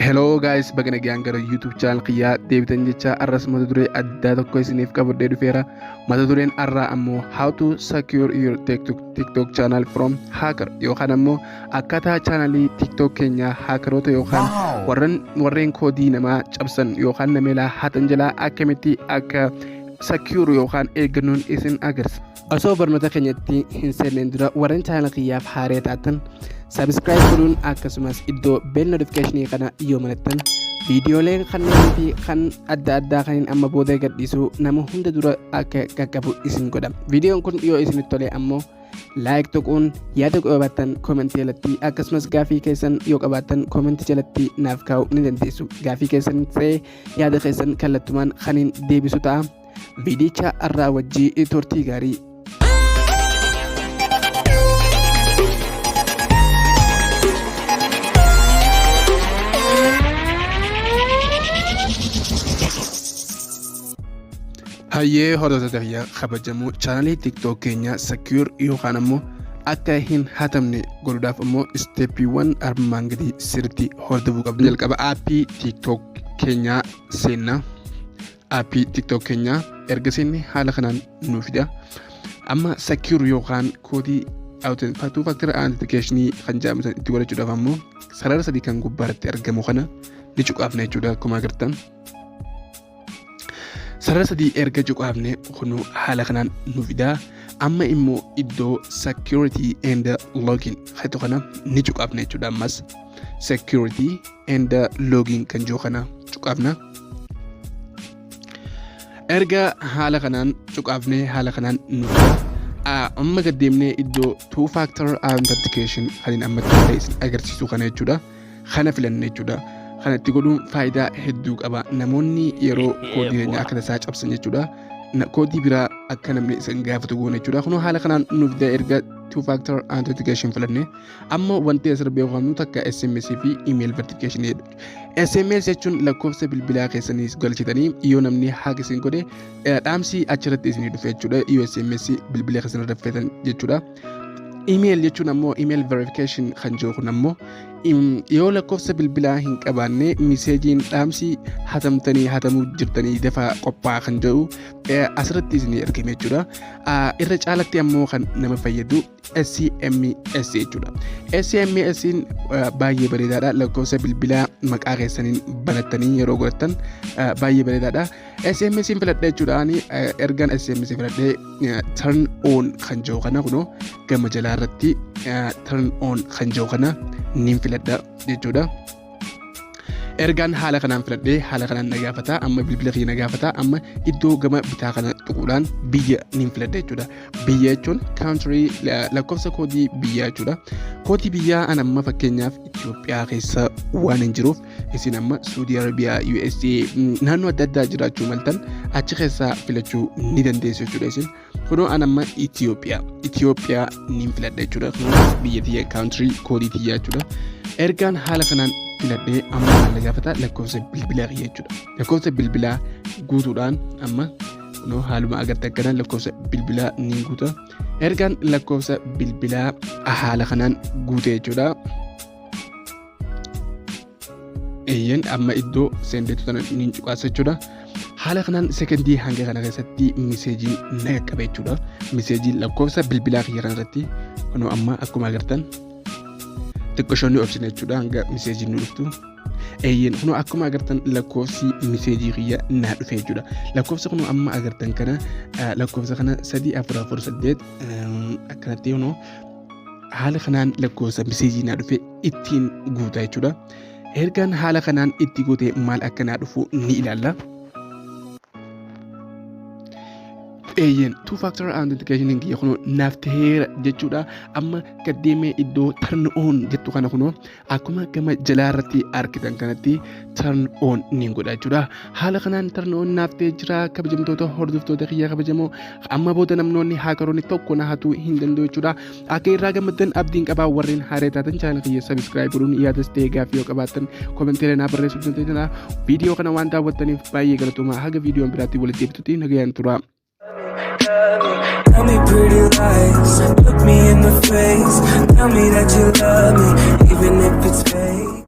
Hello guys, baga nagaan gara YouTube channel kiyyaa deebitan jecha arras mata duree addaa tokko isiniif qabadhee dhufeera. Mata dureen arraa ammoo how to secure your TikTok channel from hacker yookaan ammoo akkaataa chaanalii TikTok keenyaa hackeroota yookaan warreen koodii namaa cabsan yookaan nameelaa hatan jalaa akkamitti akka secure yookaan eeggannoon isin agarsiisa. Osoo barnoota keenyatti hin seenneen dura warreen channel kiyyaaf haaree taatan subscribe godhuun akkasumas iddoo bell notification kana yoo malattan viidiyooleen kanneen fi kan adda addaa kanneen amma booda gadhiisu nama hunda dura akka qaqqabu isin godha. Viidiyoon kun yoo isinitti tole ammoo like tokkoon yaada qabaattan comment jalatti akkasumas gaafii keessan yoo qabaattan comment jalatti naaf kaa'uu ni dandeessu. Gaafii keessan ta'ee yaada keessan kallattumaan kaniin deebisu ta'a. Viidicha irraa wajjii turtii gaarii. Hayyee hordoftoota kiyyaa kabajamoo chaanalii TikTok keenya secure yookaan ammoo akka hin hatamne godhuudhaaf ammoo steppiiwwan armaan gadii sirriitti hordofuu qabdu. Jalqaba aappii TikTok keenyaa seenna. Aappii TikTok keenyaa erga seenne haala kanaan nu fida. Amma secure yookaan koodii two factor authentication kan jedhamu itti godhachuudhaaf ammoo sarara sadii kan gubbaarratti argamu kana ni cuqaafna jechuudha akkuma agartan. Sarara sadii erga cuqaafne kunu haala kanaan nu fida. Amma immoo iddoo security and login kan kana ni cuqaafna jechuudha. Ammas security and login kan jiru kana cuqaafna. Erga haala kanaan cuqaafne haala kanaan nu fida. Amma gaddeemnee iddoo two factor authentication kan amma isin agarsiisu kana jechuudha. Kana filanne jechuudha. Kana itti godhuun faayidaa hedduu qaba. Namoonni yeroo koodii keenya akka tasaa cabsan jechuudha. Koodii biraa akka namni isin gaafatu goone jechuudha. Kun haala kanaan nuuf fida erga two factor authentication filanne. Amma wanti asirra beekamu takka SMS fi email verification jedhu. SMS jechuun lakkoofsa bilbilaa keessaniis galchitanii yoo namni hack isin godhe dhaamsi achirratti isinii dhufe jechuudha. SMS bilbila keessanirra feetan jechuudha. Email jechuun ammoo email verification kan jiru kun ammoo yoo lakkoofsa bilbilaa hin qabaanne miseejiin dhaamsi hatamuu jirtanii dafaa qophaa'a kan jedhu asirratti isinii argame jechuudha. Irra caalatti ammoo kan nama fayyadu SMS jechuudha. SMS baay'ee bareedaadha. Lakkoofsa bilbilaa maqaa keessaniin banattanii yeroo godhattan baay'ee bareedaadha. SMS filadhe jechuudhaan ergaan SMS filadhe turn on kan jiru kana kunoo gama jalaa irratti turn on kan jiru kana nin filadha jechuudha. Ergaan haala kanaan filadhee haala kanaan na gaafata. Amma bilbila kiyya na gaafata. Amma iddoo gama bitaa kana tuquudhaan biyya nin filadha jechuudha. Biyya jechuun country lakkoofsa koodii biyyaa jechuudha. Koodii biyyaa an amma fakkeenyaaf Itoophiyaa keessa waan hin jiruuf isin amma Saudi Arabiyaa, USA naannoo adda addaa jiraachuu maltan achi keessaa filachuu ni dandeessu jechuudha isin. Kunoo an amma Itoophiyaa nin filadha jechuudha. Biyya tiyya country koodii tiyyaa jechuudha. Ergaan haala kanaan filadhee amma haala gaafata lakkoofsa bilbilaa kiyya jechuudha. Lakkoofsa bilbilaa guutuudhaan amma kunoo haaluma agarta akkanaan lakkoofsa bilbilaa ni guuta. Ergaan lakkoofsa bilbilaa haala kanaan guute jechuudha. Amma iddoo seendeetu tana ni cuqaasa jechuudha. Haala kanaan sekondii hanga kana keessatti miseejiin na qaqqabe jechuudha. Miseejiin lakkoofsa bilbilaa kiyya kanarratti kunoo amma akkuma agartan xiqqooshoonni obsine jechuudha hanga miseejiin nu dhuftu. Kunoo akkuma agartan lakkoofsi miseejii kiyya naa dhufe jechuudha. Lakkoofsa kunoo amma agartan kana lakkoofsa kana 3448 akkanatti kunoo haala kanaan lakkoofsa miseejii naa dhufe ittiin guuta jechuudha. Ergaan haala kanaan itti guute maal akka naa dhufu ni ilaalla. Two factor authentication kiyya kunoo naaf ta'eera jechuudha. Amma gaddeemee iddoo turn on jettu kana kunoo akkuma gama jalaa irratti argitan kanatti turn on ni godha jechuudha. Haala kanaan turn on naaf ta'ee jira. Kabajamtoota hordoftoota kiyya kabajamoo amma booda namoonni haakeroonni tokko na hatuu hin danda'u jechuudha. Akka irraa gammaddan abdiin qabaa. Warreen haaree taatan chaanal kiyya subscribe godhuun yaadas ta'ee gaafii yoo qabaattan komenteelee naa barreessuu dandeettan. Viidiyoo kana waan daawwattaniif baay'ee galatoomaa. Haga viidiyoon biraatti walitti deebitutti nagayaan tura. Tell me pretty lies, look me in the face. Tell me that you love me, even if it's fake.